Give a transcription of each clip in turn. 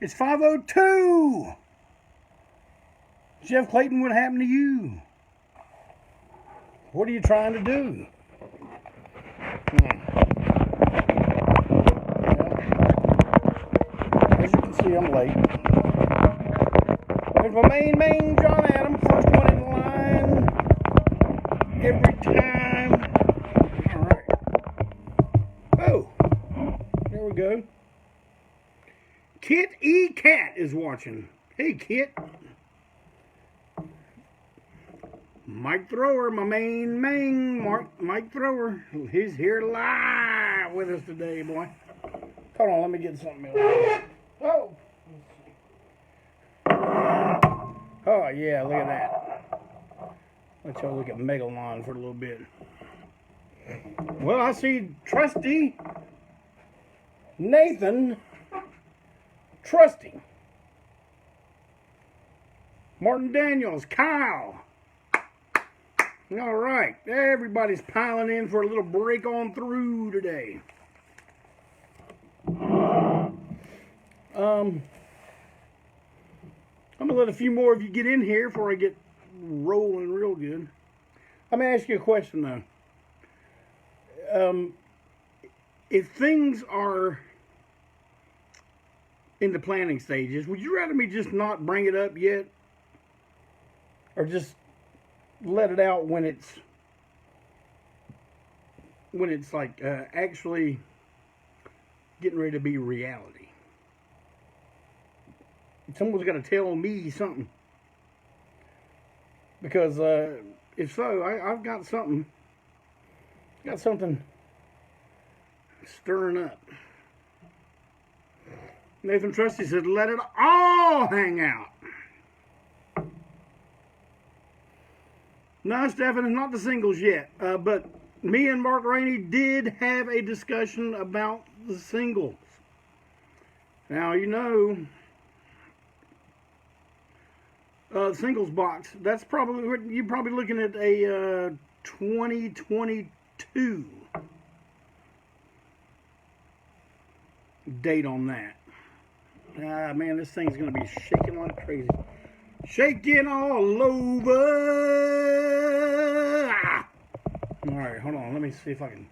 It's 5:02. Jeff Clayton, what happened to you? What are you trying to do? As you can see, I'm late. There's my main John Adam, first one in line every time. All right. Oh, there we go. Kit E. Cat is watching. Hey, Kit. Mike Thrower, my main Mike Thrower. He's here live with us today, boy. Hold on, let me get something else. Oh! Oh, yeah, look at that. Let y'all look at Megalon for a little bit. Well, I see Trusty Nathan Trusty. Martin Daniels, Kyle. All right, everybody's piling in for a little break on through today. I'm gonna let a few more of you get in here before I get rolling real good. I'm gonna ask you a question though. If things are in the planning stages, would you rather me just not bring it up yet, or just let it out when it's like actually getting ready to be reality? Someone's got to tell me something, because if so, I've got something stirring up. Nathan Trusty said, "Let it all hang out." No, Stephen, it's not the singles yet. But me and Mark Rainey did have a discussion about the singles. Now, you know, singles box, that's probably, you're probably looking at a 2022 date on that. Man, this thing's going to be shaking like crazy. Shaking all over. All right, hold on. Let me see if I can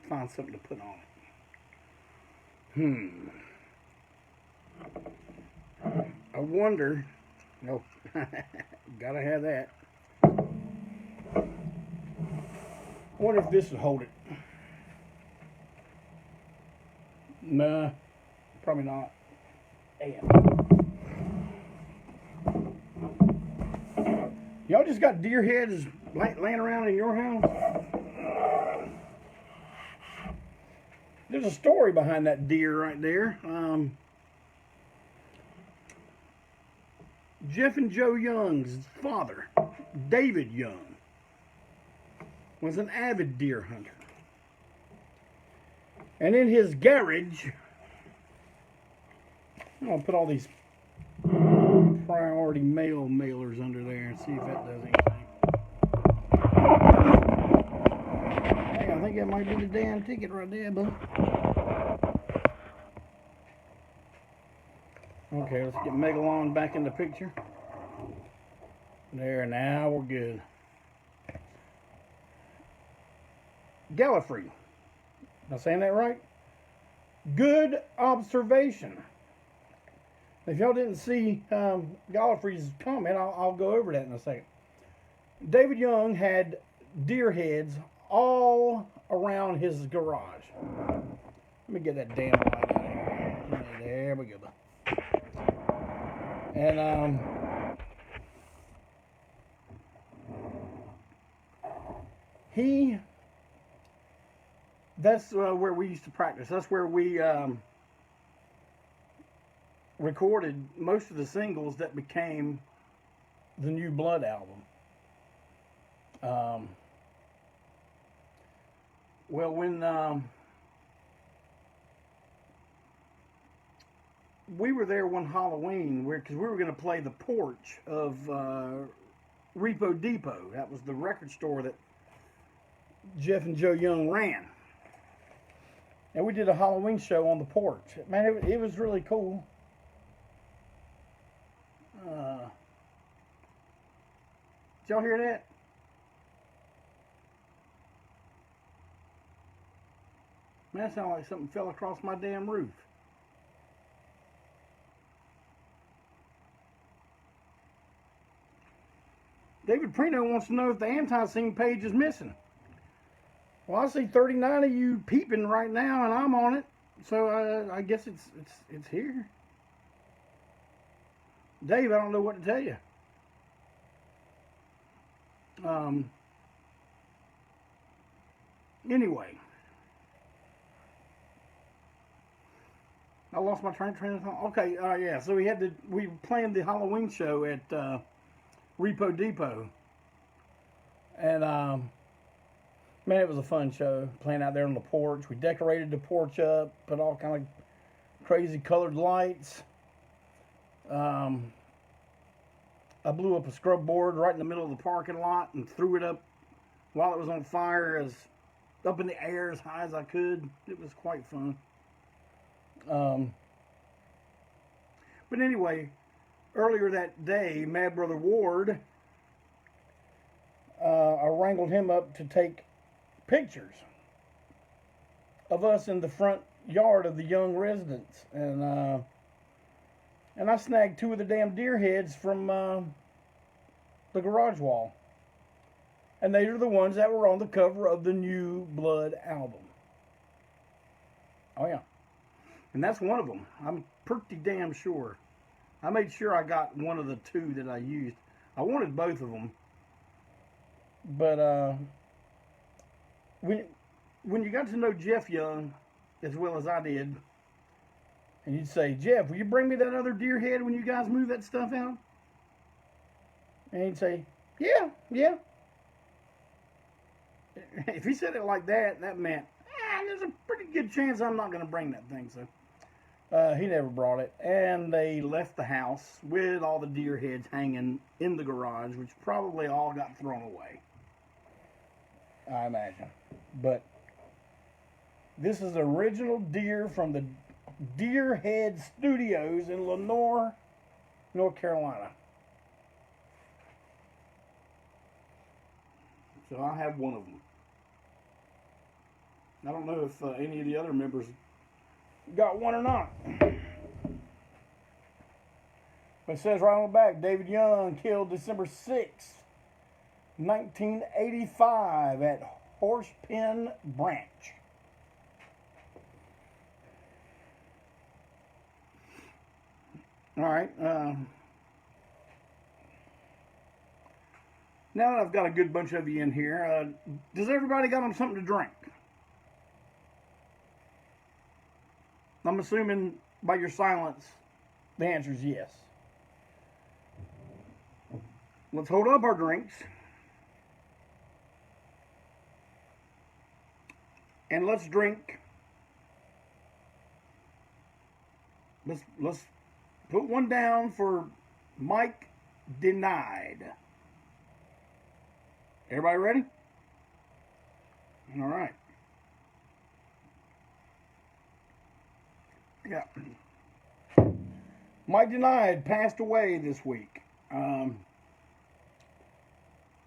find something to put on it. I wonder. Nope. Gotta have that. I wonder if this will hold it. Nah, probably not. Damn. Y'all just got deer heads laying around in your house? There's a story behind that deer right there. Jeff and Joe Young's father, David Young, was an avid deer hunter. And in his garage, I'm going to put all these priority mail mailers under there and see if that does anything. Hey, I think that might be the damn ticket right there, bud. Okay, let's get Megalon back in the picture. There, now we're good. Gallifrey. Am I saying that right? Good observation. If y'all didn't see Gallifrey's comment, I'll go over that in a second. David Young had deer heads all around his garage. Let me get that damn light out of here. There we go. And that's where we used to practice. That's where we recorded most of the singles that became the New Blood album. Well, when we were there one Halloween, because we were going to play the porch of Repo Depot. That was the record store that Jeff and Joe Young ran. And we did a Halloween show on the porch. Man, it was really cool. Did y'all hear that? Man, that sounded like something fell across my damn roof. David Prino wants to know if the ANTiSEEN page is missing. Well, I see 39 of you peeping right now, and I'm on it, so I guess it's here. Dave, I don't know what to tell you. Anyway, I lost my train of thought. Okay, yeah. So we planned the Halloween show at Repo Depot, and man, it was a fun show. Playing out there on the porch, we decorated the porch up, put all kind of crazy colored lights. I blew up a scrub board right in the middle of the parking lot and threw it up while it was on fire, as up in the air as high as I could. It was quite fun. But anyway, earlier that day, Mad Brother Ward, I wrangled him up to take pictures of us in the front yard of the young residents, and I snagged 2 of the damn deer heads from the garage wall, and they are the ones that were on the cover of the New Blood album. Oh yeah, and that's one of them. I'm pretty damn sure. I made sure I got one of the 2 that I used. I wanted both of them, but when you got to know Jeff Young as well as I did, and you'd say, Jeff, will you bring me that other deer head when you guys move that stuff out? And he'd say, yeah. If he said it like that, that meant, there's a pretty good chance I'm not going to bring that thing. So he never brought it. And they left the house with all the deer heads hanging in the garage, which probably all got thrown away, I imagine. But this is original deer from the Deer Head Studios in Lenore, North Carolina. So I have one of them. I don't know if any of the other members got one or not. But it says right on the back, David Young killed December 6th, 1985 at Horsepen Branch. All right. Now that I've got a good bunch of you in here, does everybody got them something to drink? I'm assuming by your silence, the answer is yes. Let's hold up our drinks. And let's drink. Let's put one down for Mike Denied. Everybody ready? All right. Yeah. Mike Denied passed away this week. You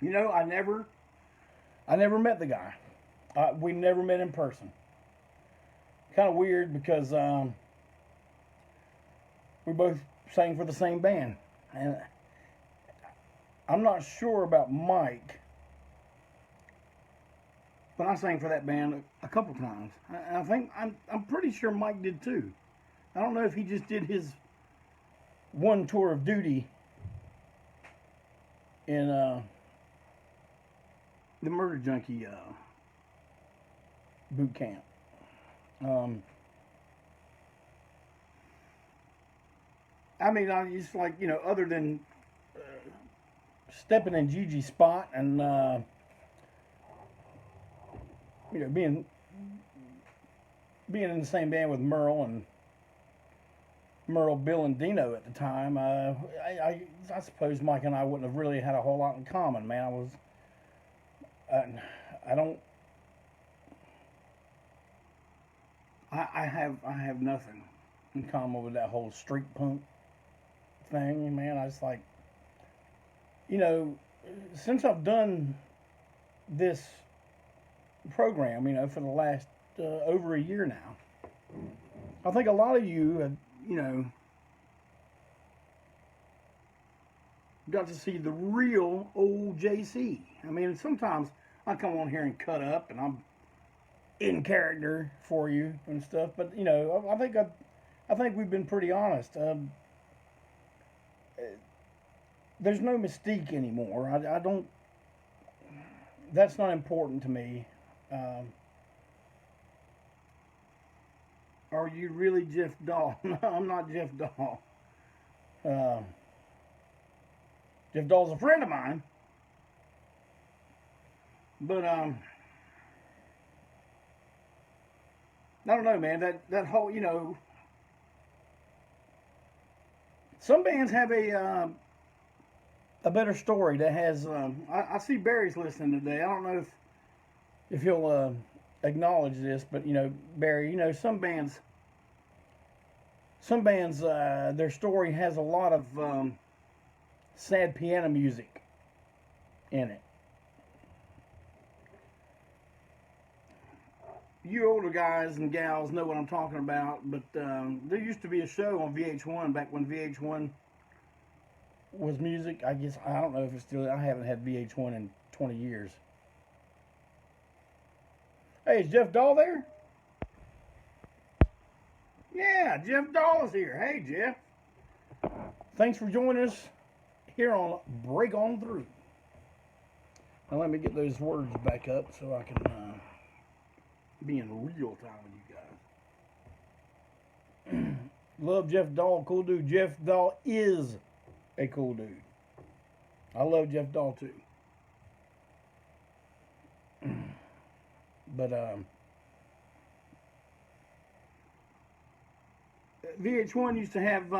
know, I never met the guy. We never met in person. Kind of weird because we both sang for the same band, and I'm not sure about Mike, but I sang for that band a couple times. I think I'm pretty sure Mike did too. I don't know if he just did his one tour of duty in the Murder Junkie boot camp. I mean, I just like, you know, other than stepping in Gigi's spot and you know, being in the same band with Merle, Bill, and Dino at the time, I suppose Mike and I wouldn't have really had a whole lot in common, man. I have nothing in common with that whole street punk thing, man, I was like, you know, since I've done this program, you know, for the last over a year now, I think a lot of you have, you know, got to see the real old JC. I mean, sometimes I come on here and cut up, and I'm in character for you and stuff. But you know, I think we've been pretty honest. There's no mystique anymore. I don't. That's not important to me. Are you really Jeff Dahl? No, I'm not Jeff Dahl. Jeff Dahl's a friend of mine, but I don't know, man. That whole, you know, some bands have a better story that has. I see Barry's listening today. I don't know if he'll acknowledge this, but you know, Barry, you know, some bands, their story has a lot of sad piano music in it. You older guys and gals know what I'm talking about, but there used to be a show on VH1 back when VH1 was music. I guess, I don't know if it's still, I haven't had VH1 in 20 years. Hey, is Jeff Dahl there? Yeah, Jeff Dahl is here. Hey, Jeff. Thanks for joining us here on Break On Through. Now let me get those words back up so I can be in real time with you guys. Love Jeff Dahl, cool dude. Jeff Dahl is a cool dude. I love Jeff Dahl too. But VH1 used to have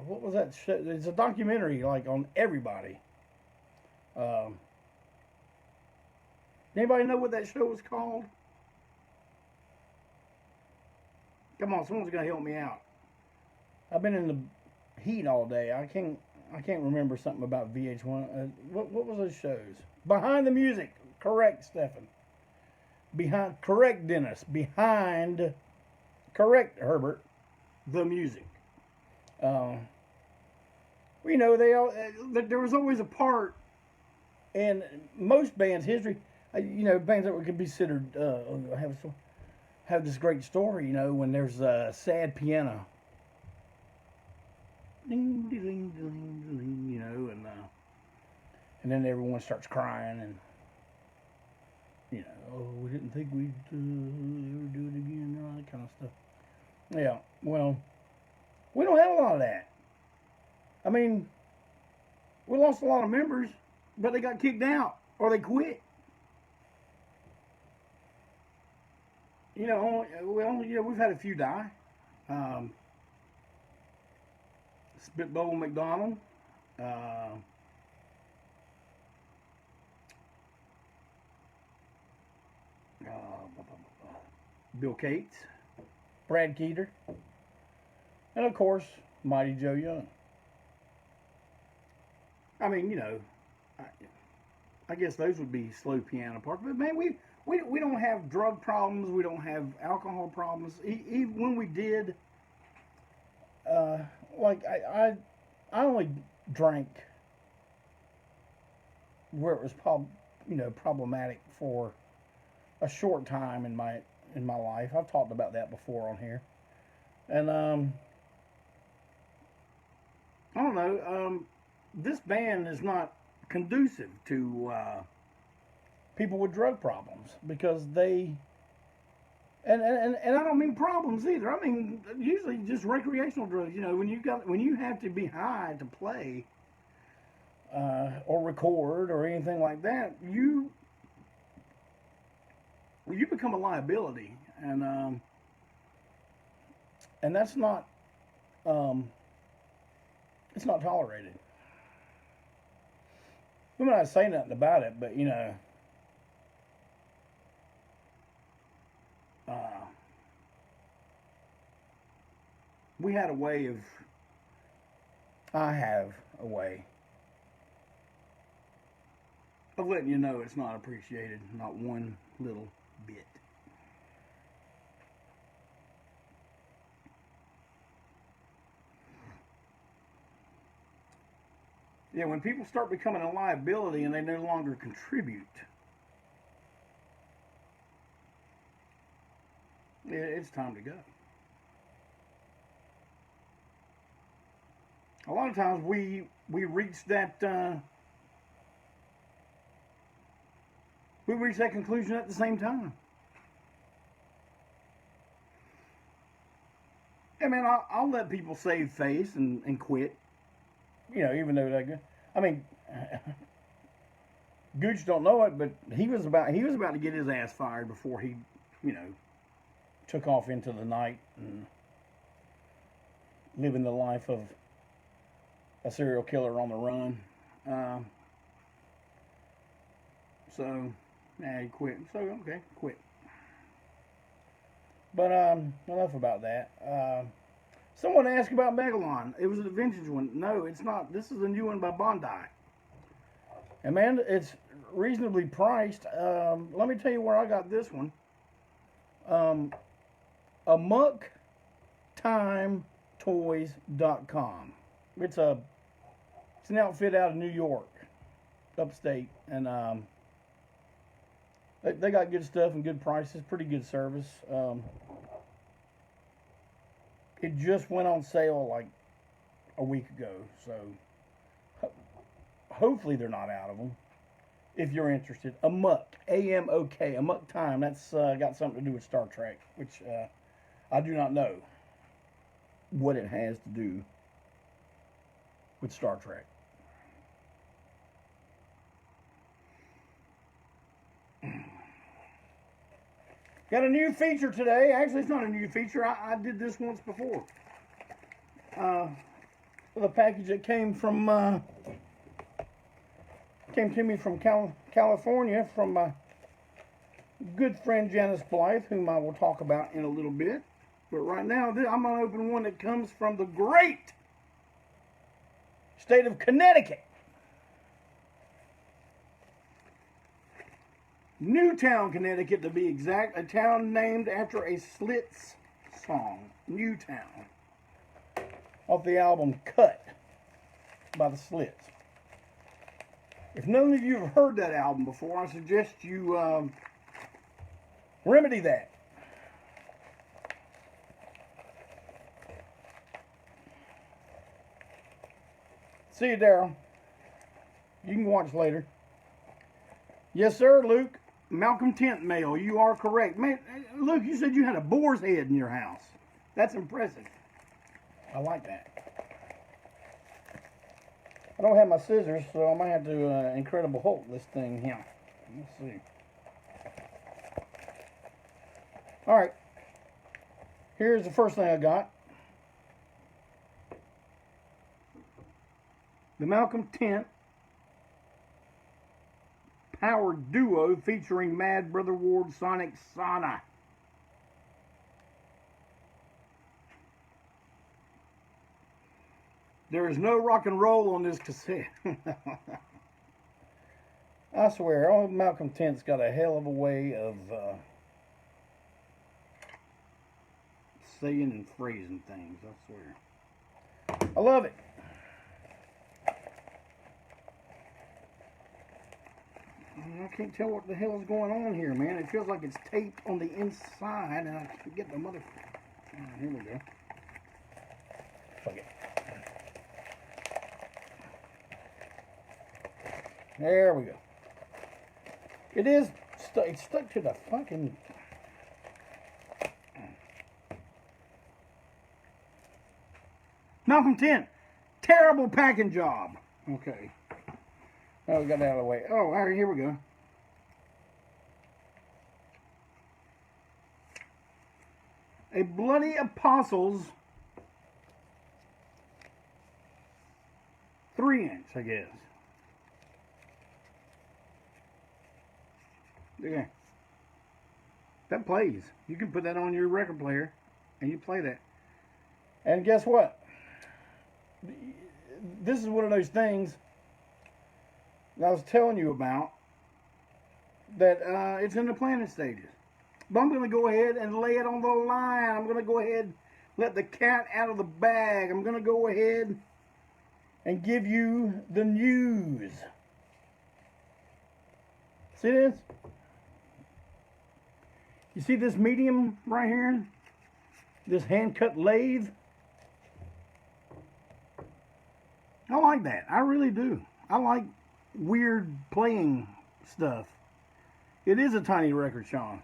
what was that show? It's a documentary like on everybody. Anybody know what that show was called? Come on, someone's gonna help me out. I've been in the heat all day. I can't remember something about VH1. What was those shows? Behind the Music. Correct, Stefan. Correct, Dennis. Correct, Herbert. The music. You know, there was always a part in most bands' history. You know, bands that could be considered have this great story. You know, when there's a sad piano. Ding, ding, ding, ding, ding, you know, and then everyone starts crying, and you know, oh, we didn't think we'd ever do it again, and all that kind of stuff. Yeah, well, we don't have a lot of that. I mean, we lost a lot of members, but they got kicked out or they quit. You know, we've had a few die. Spitbowl McDonald. Bill Cates. Brad Keeter. And of course, Mighty Joe Young. I mean, you know, I guess those would be slow piano parts. But man, we don't have drug problems. We don't have alcohol problems. Even when we did, like I only drank where it was problematic for a short time in my life. I've talked about that before on here, and I don't know. This band is not conducive to people with drug problems because they. And I don't mean problems either. I mean usually just recreational drugs. You know, when you have to be high to play or record or anything like that, you become a liability, and that's not it's not tolerated. We might not say nothing about it, but you know. we had a way of, I have a way of letting you know it's not appreciated, not one little bit. Yeah, when people start becoming a liability and they no longer contribute, it's time to go. A lot of times we reach that conclusion at the same time. I mean, I'll let people save face and quit. You know, even though they, I mean, Gooch don't know it, but he was about to get his ass fired before he, you know, took off into the night and living the life of a serial killer on the run. So, yeah, he quit. So, okay, quit. But enough about that. Someone asked about Megalon. It was a vintage one. No, it's not. This is a new one by Bondi. And man, it's reasonably priced. Let me tell you where I got this one. AmuckTimeToys.com. It's an outfit out of New York, upstate, and they got good stuff and good prices, pretty good service. It just went on sale like a week ago, so hopefully they're not out of them. If you're interested, Amuck, A-M-O-K, Amuck Time. That's got something to do with Star Trek, which I do not know what it has to do with Star Trek. Got a new feature today. Actually, it's not a new feature. I did this once before. The package that came from came to me from California from my good friend Janus Blythe, whom I will talk about in a little bit. But right now, I'm going to open one that comes from the great state of Connecticut. Newtown, Connecticut, to be exact. A town named after a Slits song. Newtown. Off the album Cut by the Slits. If none of you have heard that album before, I suggest you remedy that. See you, Daryl. You can watch later. Yes, sir, Luke. Malcolm Tent mail. You are correct. Man, Luke, you said you had a boar's head in your house. That's impressive. I like that. I don't have my scissors, so I might have to Incredible Hulk this thing here. Let's see. All right. Here's the first thing I got. The Malcolm Tent Power Duo featuring Mad Brother Ward Sonic Sauna. There is no rock and roll on this cassette. I swear, old Malcolm Tent's got a hell of a way of saying and phrasing things, I swear. I love it. I can't tell what the hell is going on here, man. It feels like it's taped on the inside, and I can't get the mother... Here we go. Fuck it. There we go. It is... It's stuck to the fucking... Malcolm Tent. Terrible packing job. Okay. Oh, we got that out of the way. Oh, all right, here we go. A Bloody Apostles 3-inch, I guess. Yeah. That plays. You can put that on your record player and you play that. And guess what? This is one of those things that I was telling you about, that it's in the planning stages. But I'm going to go ahead and lay it on the line. I'm going to go ahead and let the cat out of the bag. I'm going to go ahead and give you the news. See this? You see this medium right here? This hand-cut lathe? I like that. I really do. I like weird playing stuff. It is a tiny record, Sean.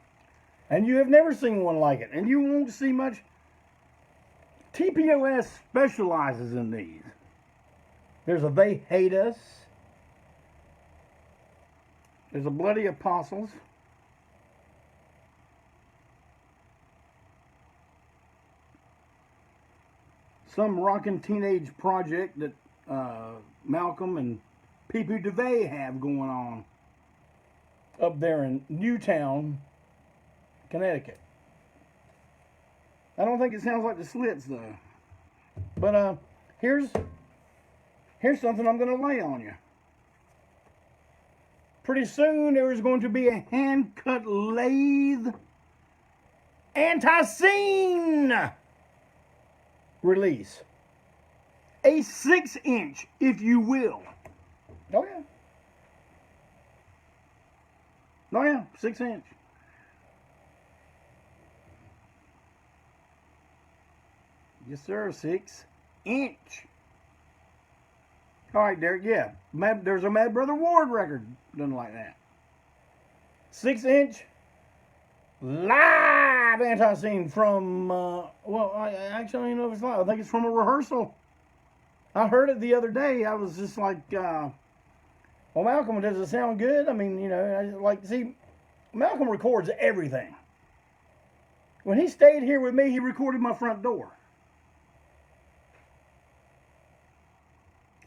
And you have never seen one like it. And you won't see much. TPOS specializes in these. There's a They Hate Us. There's a Bloody Apostles. Some rockin' teenage project that Malcolm and P.P. DeVay have going on up there in Newtown, Connecticut. I don't think it sounds like the Slits though. But here's something I'm going to lay on you. Pretty soon there is going to be a hand-cut lathe ANTiSEEN release. A 6-inch, if you will. Oh yeah. Oh yeah, 6-inch. Yes sir, 6-inch. All right, Derek, yeah. There's a Mad Brother Ward record done like that. 6-inch live ANTiSEEN from, well, I actually don't know if it's live. I think it's from a rehearsal. I heard it the other day. I was just like, well, Malcolm, does it sound good? I mean, you know, see, Malcolm records everything. When he stayed here with me, he recorded my front door.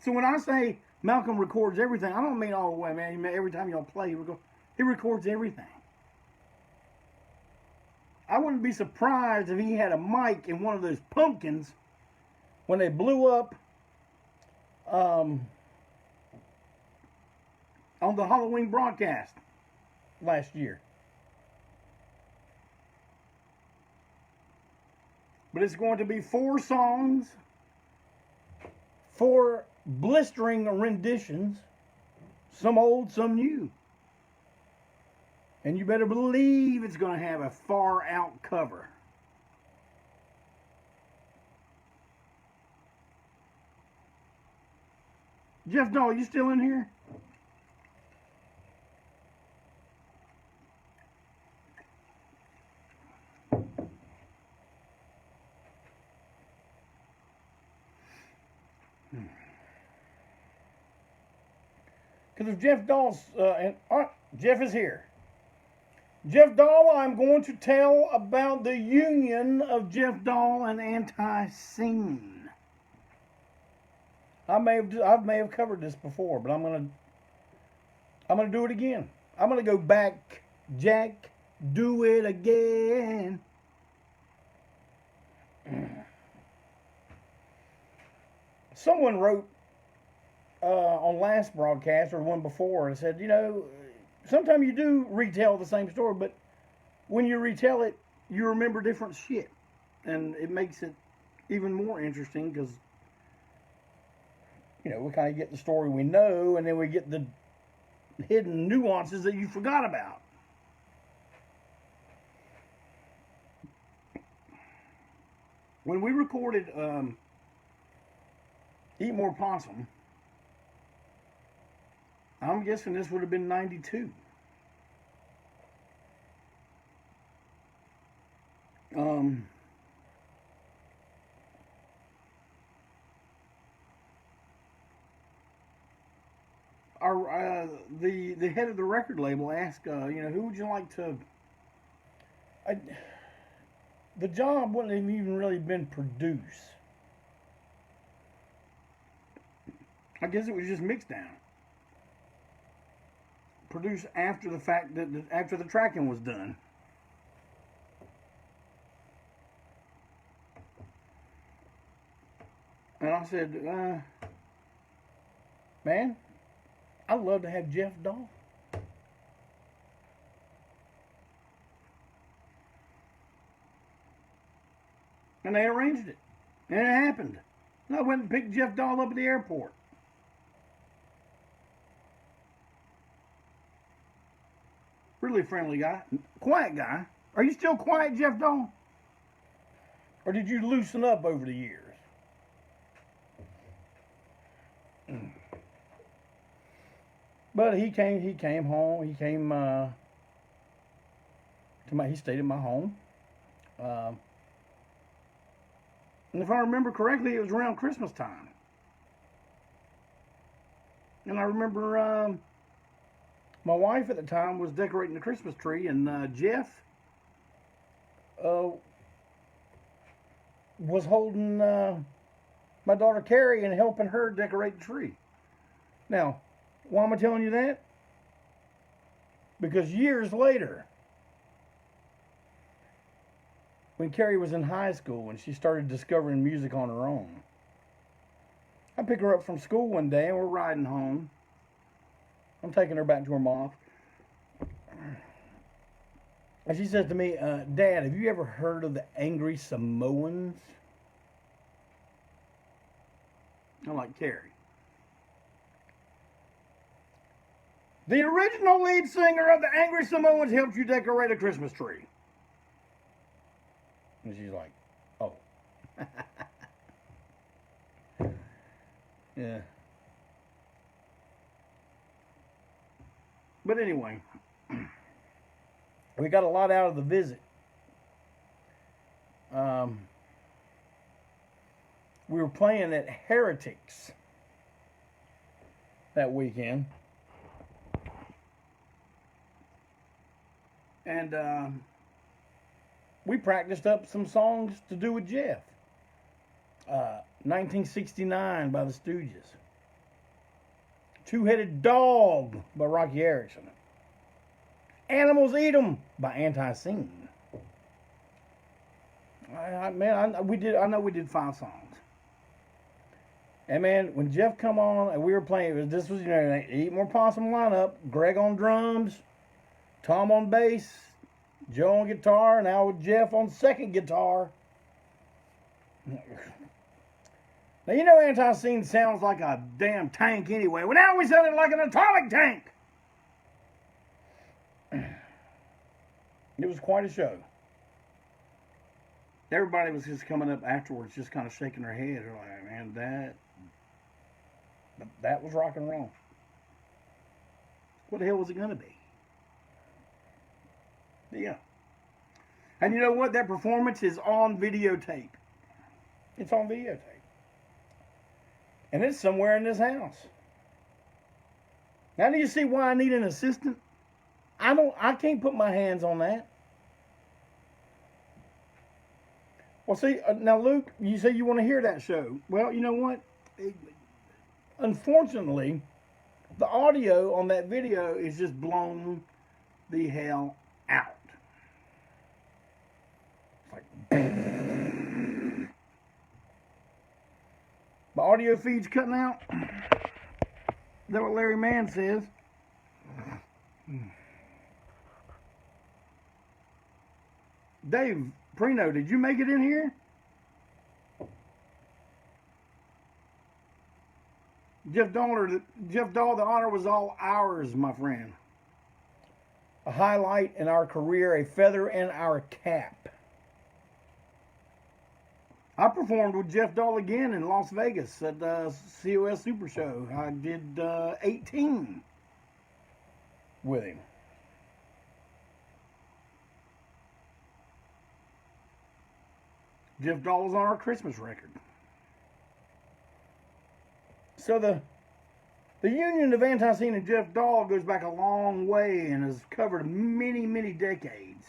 So when I say Malcolm records everything, I don't mean all the way, man. Every time y'all play, he records everything. I wouldn't be surprised if he had a mic in one of those pumpkins when they blew up on the Halloween broadcast last year. But it's going to be 4 songs, 4 blistering renditions, some old, some new. And you better believe it's going to have a far out cover. Jeff Dahl, you still in here? Because if Jeff Dahl's, Jeff is here. Jeff Dahl, I'm going to tell about the union of Jeff Dahl and ANTiSEEN. I may have covered this before, but I'm gonna do it again. I'm gonna go back, Jack, do it again. Someone wrote on last broadcast or one before and said, you know, sometimes you do retell the same story, but when you retell it, you remember different shit. And it makes it even more interesting because, you know, we kind of get the story we know, and then we get the hidden nuances that you forgot about. When we recorded Eat More Possum, I'm guessing this would have been 92. The head of the record label asked, you know, who would you like to? The job wouldn't have even really been produced. I guess it was just mixed down. Produced after the fact that after the tracking was done. And I said, man, I'd love to have Jeff Dahl. And they arranged it. And it happened. And I went and picked Jeff Dahl up at the airport. Really friendly guy. Quiet guy. Are you still quiet, Jeff Dahl? Or did you loosen up over the years? But he came home. He came to he stayed at my home. And if I remember correctly, it was around Christmas time. And I remember my wife at the time was decorating the Christmas tree, and Jeff was holding my daughter Carrie and helping her decorate the tree. Now, why am I telling you that? Because years later, when Carrie was in high school and she started discovering music on her own, I pick her up from school one day and we're riding home. I'm taking her back to her mom. And she says to me, Dad, have you ever heard of the Angry Samoans? I'm like, Carrie, the original lead singer of the Angry Samoans helped you decorate a Christmas tree. And she's like, oh. Yeah. But anyway, we got a lot out of the visit. We were playing at Heretics that weekend. And we practiced up some songs to do with Jeff. 1969 by the Stooges. Two-Headed Dog by Rocky Erickson. Animals Eat 'Em by ANTiSEEN. I know we did 5 songs. And man, when Jeff come on and we were playing, this was, Eat More Possum lineup. Greg on drums, Tom on bass, Joe on guitar, now with Jeff on second guitar. Now, ANTiSEEN sounds like a damn tank anyway. Well, now we sounded like an atomic tank. It was quite a show. Everybody was just coming up afterwards, just kind of shaking their head. They're like, man, that was rock and roll. What the hell was it going to be? Yeah. And you know what? That performance is on videotape. It's on videotape. And it's somewhere in this house. Now do you see why I need an assistant? I can't put my hands on that. Well, see, now Luke, you say you want to hear that show. Well, you know what? Unfortunately, the audio on that video is just blown the hell out. It's like, the audio feed's cutting out. Is that what Larry Mann says? Dave Prino, did you make it in here? Jeff Dahl, the honor was all ours, my friend. A highlight in our career, a feather in our cap. I performed with Jeff Dahl again in Las Vegas at the COS Super Show. I did 18 with him. Jeff Dahl was on our Christmas record. So the union of ANTiSEEN and Jeff Dahl goes back a long way and has covered many, many decades.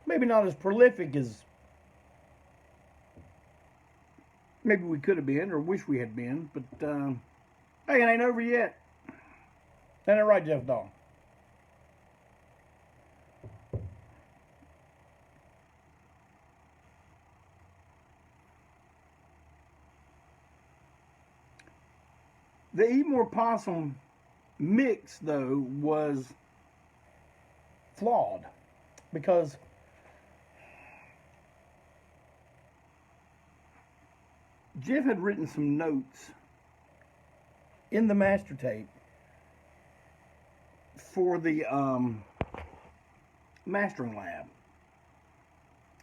Maybe not as prolific as maybe we could have been or wish we had been, but hey, it ain't over yet. Ain't that right, Jeff Dahl? The Eat More Possum mix, though, was flawed because Jeff had written some notes in the master tape for the mastering lab.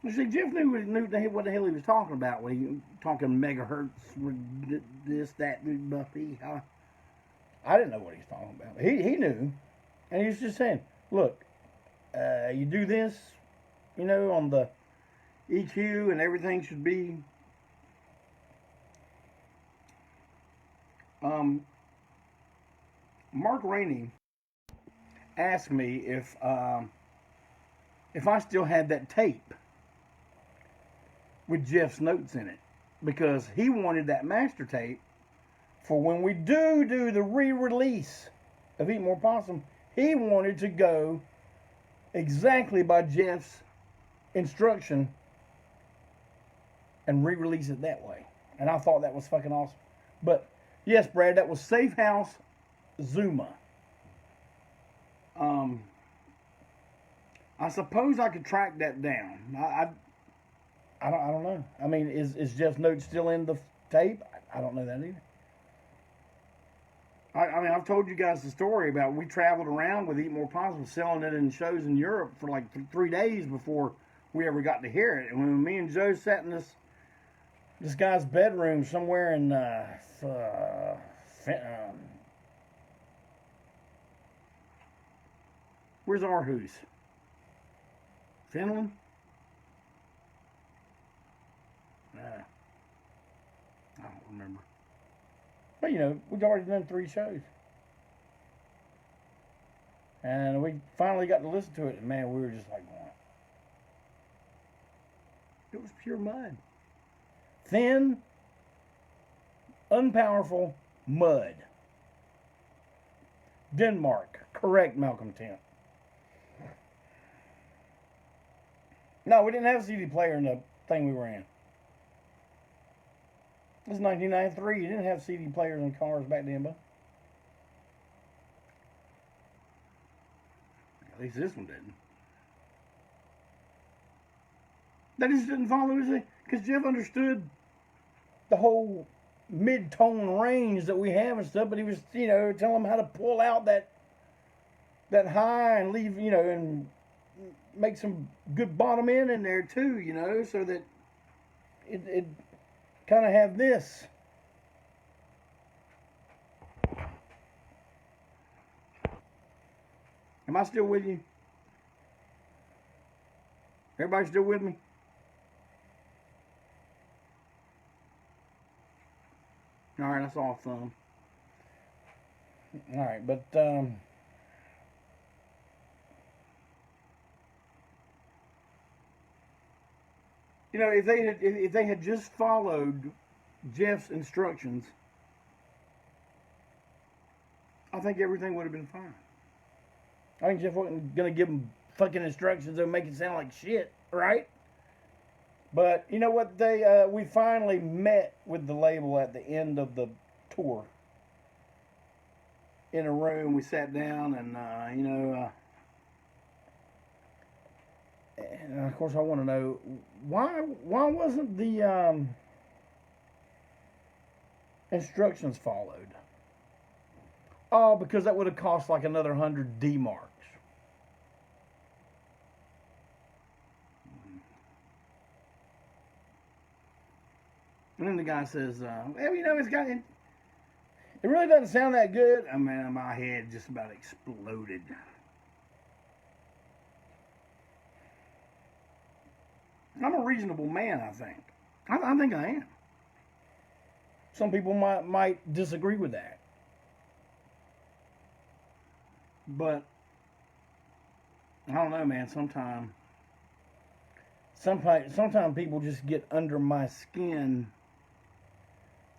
You see, Jeff knew what the hell he was talking about when he was talking megahertz, this, that, Buffy. I didn't know what he was talking about. He knew, and he was just saying, look, you do this, you know, on the EQ, and everything should be Mark Rainey asked me if I still had that tape with Jeff's notes in it, because he wanted that master tape for when we do the re-release of Eat More Possum. He wanted to go exactly by Jeff's instruction and re-release it that way. And I thought that was fucking awesome. But yes, Brad, that was Safe House Zuma. I suppose I could track that down. I don't know. I mean, is Jeff's note still in the tape? I don't know that either. I mean, I've told you guys the story about we traveled around with Eat More Possum, selling it in shows in Europe for like 3 days before we ever got to hear it. And when me and Joe sat in this guy's bedroom somewhere in where's Aarhus? Finland? I don't remember. But, you know, we'd already done 3 shows. And we finally got to listen to it, and man, we were just like, wow. It was pure mud. Thin, unpowerful mud. Denmark. Correct, Malcolm Tent. No, we didn't have a CD player in the thing we were in. This is 1993. You didn't have CD players in cars back then, but at least this one didn't. That just didn't follow, is it? Because Jeff understood the whole mid-tone range that we have and stuff, but he was, you know, telling them how to pull out that high and leave, you know, and make some good bottom end in there too, you know, so that it kind of have this. Am I still with you? Everybody still with me? All right, that's all fun. All right, but you know, if they had just followed Jeff's instructions, I think everything would have been fine. I think Jeff wasn't gonna give them fucking instructions that would make it sound like shit, right? But you know what? We finally met with the label at the end of the tour. In a room, we sat down, and you know. And of course, I want to know why wasn't the instructions followed? Oh, because that would have cost like another 100 D marks. And then the guy says, "Well, you know, it really doesn't sound that good." I mean, my head just about exploded. I'm a reasonable man, I think. I think I am. Some people might disagree with that. But, I don't know, man. Sometimes people just get under my skin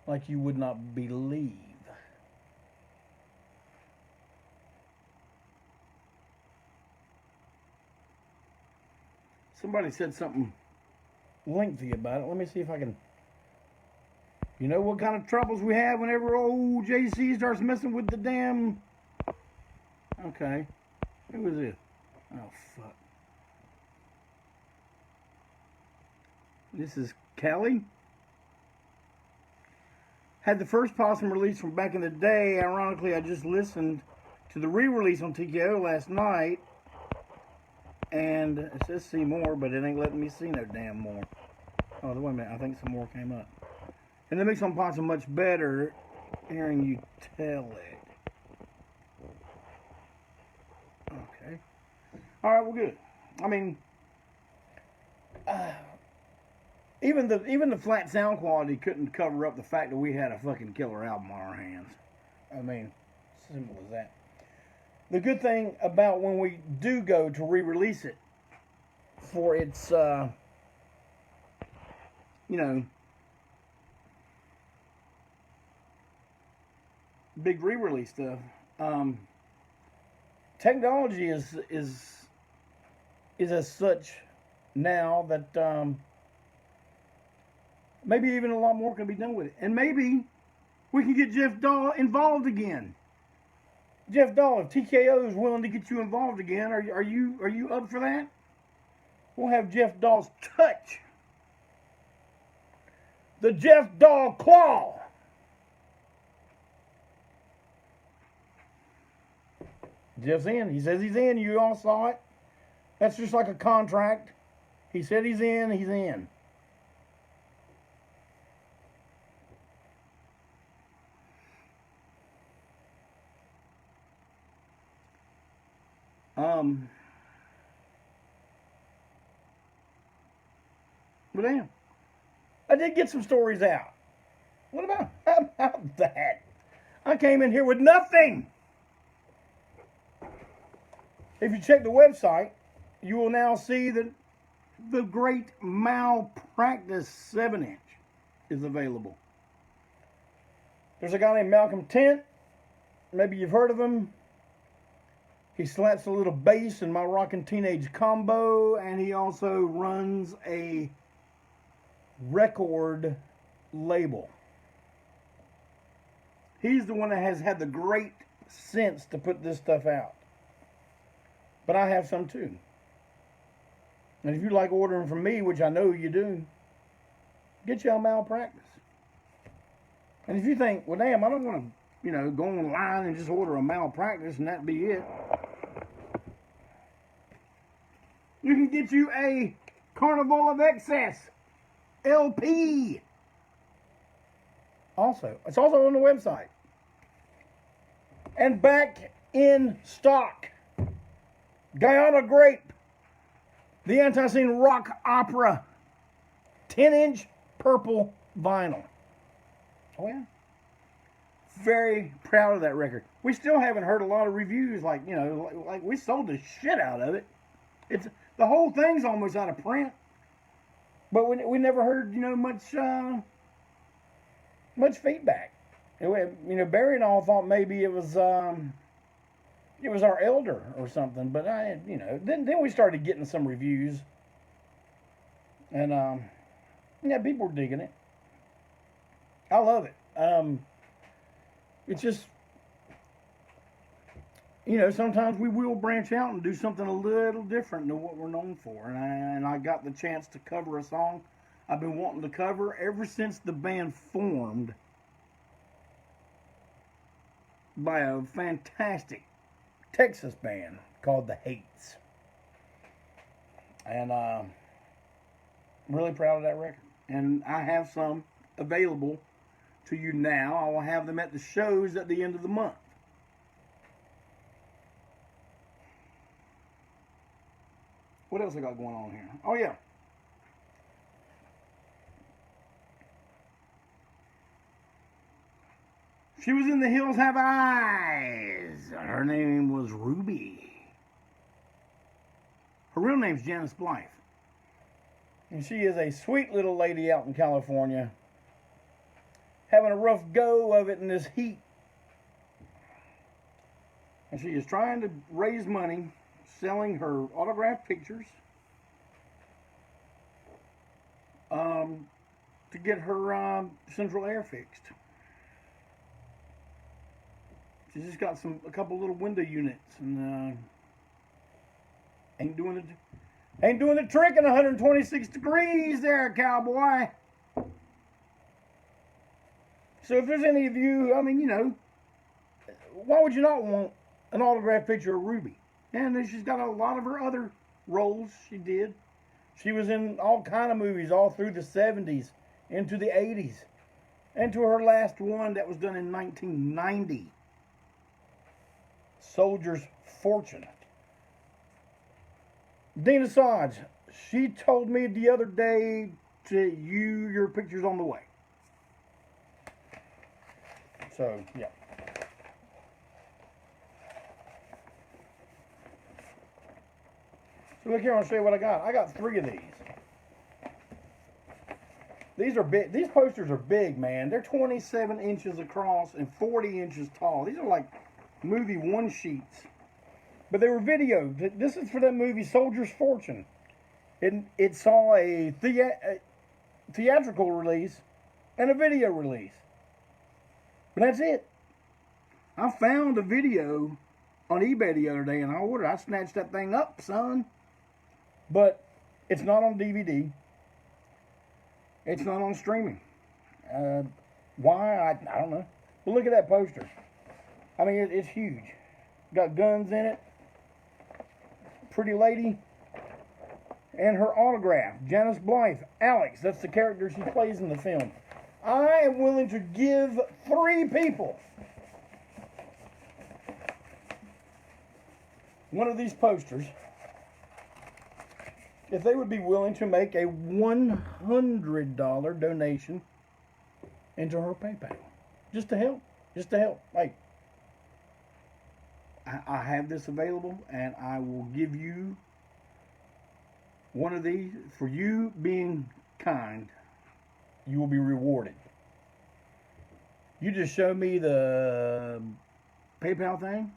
like you would not believe. Somebody said something lengthy about it. Let me see if I can You know what kind of troubles we have whenever old JC starts messing with the damn... Okay. Who is this? Oh, fuck. This is Kelly. Had the first possum release from back in the day. Ironically, I just listened to the re-release on TKO last night. And it says see more, but it ain't letting me see no damn more. Oh, wait a minute. I think some more came up. And that makes on possum much better hearing you tell it. Okay. Alright, well, good. I mean, even the flat sound quality couldn't cover up the fact that we had a fucking killer album on our hands. I mean, simple as that. The good thing about when we do go to re-release it for its, you know, big re-release stuff, technology is as such now that maybe even a lot more can be done with it, and maybe we can get Jeff Dahl involved again. Jeff Dahl, if TKO is willing to get you involved again, are you up for that? We'll have Jeff Dahl's touch, the Jeff Dahl claw. Jeff's in. He says he's in. You all saw it. That's just like a contract. He said he's in. He's in. But damn, I did get some stories out. What about how about that? I came in here with nothing. If you check the website, you will now see that the Great Malpractice 7-inch is available. There's a guy named Malcolm Tent. Maybe you've heard of him. He slaps a little bass in my Rockin' Teenage combo, and he also runs a record label. He's the one that has had the great sense to put this stuff out. But I have some too. And if you like ordering from me, which I know you do, get y'all Malpractice. And if you think, well, damn, I don't want to, you know, go online and just order a Malpractice and that be it, you can get you a Carnival of Excess LP. Also, it's also on the website. And back in stock, Guyana Grape, the ANTiSEEN Rock Opera 10-inch purple vinyl. Oh yeah. Very proud of that record. We still haven't heard a lot of reviews like, you know, like we sold the shit out of it. It's the whole thing's almost out of print. But we never heard, you know, much feedback. You know, Barry and all thought maybe it was our elder or something, but you know, then we started getting some reviews, and yeah, people were digging it. I love it. It's just, you know, sometimes we will branch out and do something a little different than what we're known for, and I got the chance to cover a song I've been wanting to cover ever since the band formed by a fantastic Texas band called the Hates. And I'm really proud of that record. And I have some available to you now. I will have them at the shows at the end of the month. What else I got going on here? Oh yeah. She was in The Hills Have Eyes. Her name was Ruby. Her real name's Janus Blythe. And she is a sweet little lady out in California, having a rough go of it in this heat. And she is trying to raise money, selling her autographed pictures, to get her central air fixed. She's just got a couple little window units, and ain't doing the trick in 126 degrees there, cowboy. So if there's any of you, I mean, you know, why would you not want an autographed picture of Ruby? And then she's got a lot of her other roles she did. She was in all kind of movies all through the 70s, into the 80s, and to her last one that was done in 1990. Soldier's Fortune. Dina Sodge, she told me the other day your picture's on the way. So, yeah. So look here, I'll show you what I got. I got 3 of these. These are big. These posters are big, man. They're 27 inches across and 40 inches tall. These are like movie one sheets. But they were video. This is for that movie Soldier's Fortune. It saw a theatrical release and a video release. But that's it. I found a video on eBay the other day and I snatched that thing up, son. But it's not on DVD. It's not on streaming. Why? I don't know. But look at that poster. I mean, it's huge. Got guns in it. Pretty lady. And her autograph. Janus Blythe. Alex. That's the character she plays in the film. I am willing to give 3 people one of these posters if they would be willing to make a $100 donation into her PayPal. Just to help. Just to help. Like, I have this available, and I will give you one of these. For you being kind, you will be rewarded. You just show me the PayPal thing,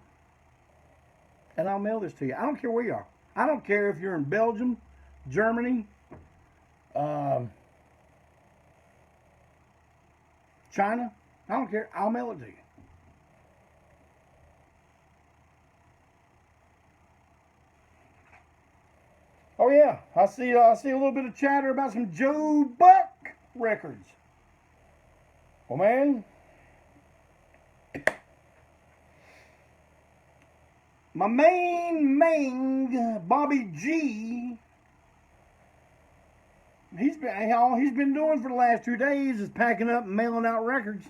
and I'll mail this to you. I don't care where you are. I don't care if you're in Belgium, Germany, China. I don't care. I'll mail it to you. Oh yeah, I see a little bit of chatter about some Joe Buck records. Well, man, my main Bobby G, he's been doing for the last 2 days is packing up and mailing out records.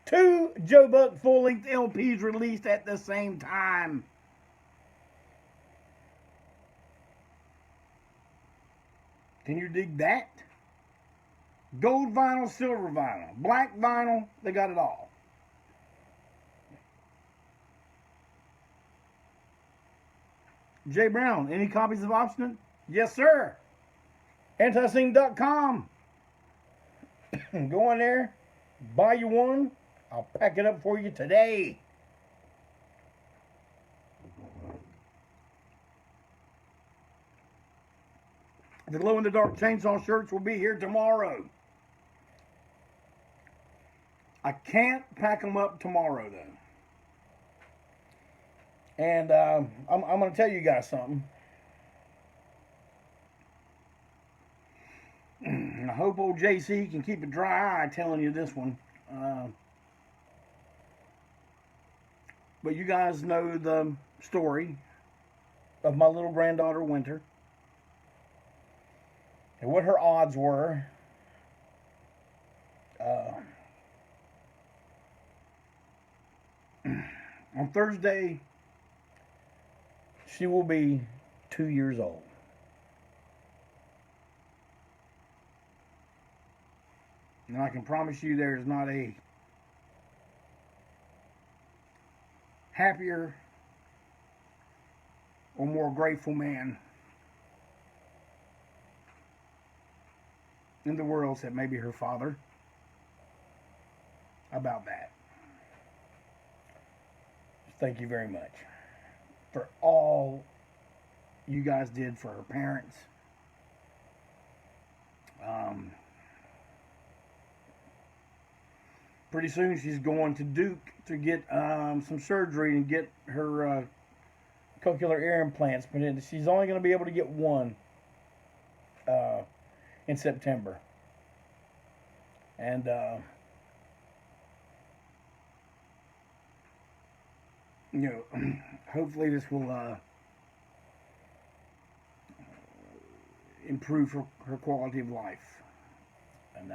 2 Joe Buck full-length LPs released at the same time. Can you dig that? Gold vinyl, silver vinyl, black vinyl, they got it all. Jay Brown, any copies of Obstinate? Yes, sir. ANTiSEEN.com. Go on there, buy you one. I'll pack it up for you today. The glow-in-the-dark chainsaw shirts will be here tomorrow. I can't pack them up tomorrow, though. And I'm going to tell you guys something. I hope old JC can keep a dry eye telling you this one. But you guys know the story of my little granddaughter, Winter. And what her odds were. On Thursday, she will be 2 years old. And I can promise you there's not a happier or more grateful man in the world except maybe her father about that. Thank you very much for all you guys did for her parents. pretty soon she's going to Duke to get some surgery and get her cochlear ear implants. But she's only going to be able to get one in September. And hopefully this will improve her quality of life. And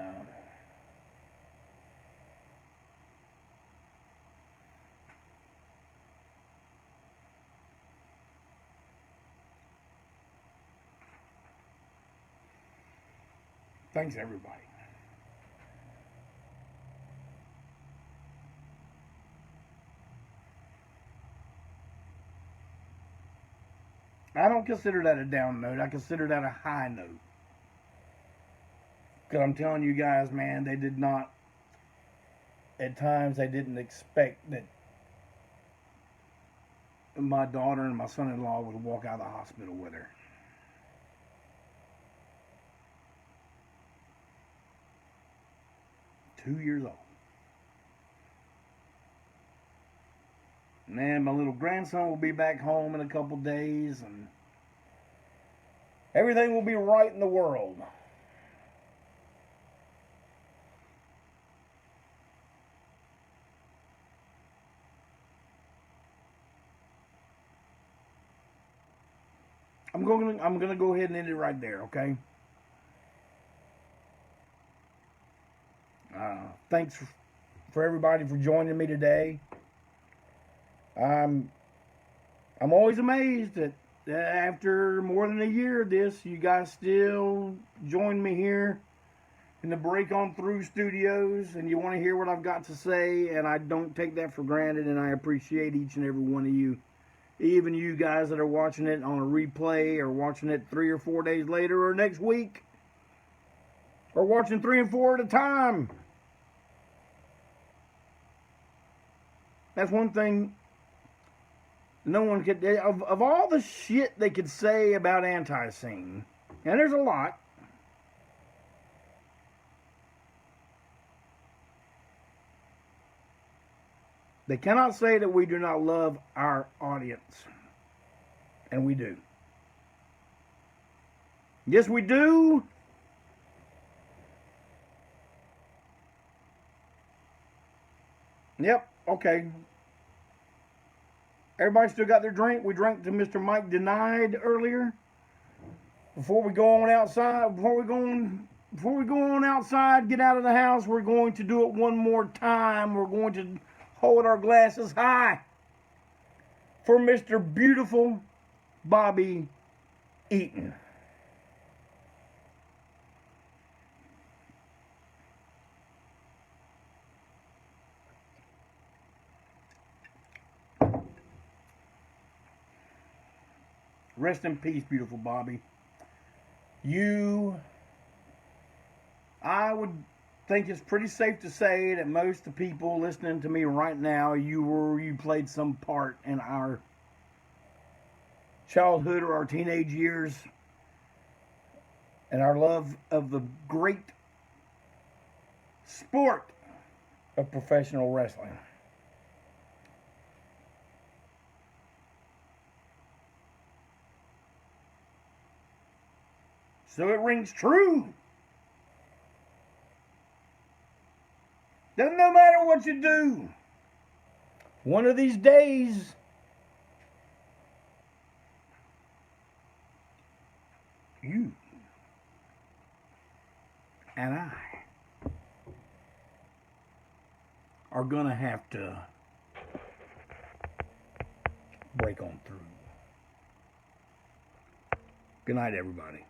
thanks, everybody. I don't consider that a down note. I consider that a high note. Because I'm telling you guys, man, they did not, at times, they didn't expect that my daughter and my son-in-law would walk out of the hospital with her. Two years old. Man, my little grandson will be back home in a couple days, and everything will be right in the world. I'm gonna go ahead and end it right there, okay? Thanks for everybody for joining me today. I'm always amazed that after more than a year of this, you guys still join me here in the Break On Through studios, and you want to hear what I've got to say, and I don't take that for granted, and I appreciate each and every one of you. Even you guys that are watching it on a replay, or watching it 3 or 4 days later, or next week, or watching 3 and 4 at a time. That's one thing no one could, of all the shit they could say about ANTiSEEN, and there's a lot, they cannot say that we do not love our audience. And we do. Yes, we do. Yep, okay. Everybody still got their drink? We drank to Mr. Mike Denied earlier. Before we go on outside, before we go on outside, get out of the house, we're going to do it one more time. We're going to hold our glasses high for Mr. Beautiful Bobby Eaton. Rest in peace, beautiful Bobby. I would think it's pretty safe to say that most of the people listening to me right now, you played some part in our childhood or our teenage years, and our love of the great sport of professional wrestling. So it rings true. Doesn't no matter what you do. One of these days, you and I are gonna have to break on through. Good night, everybody.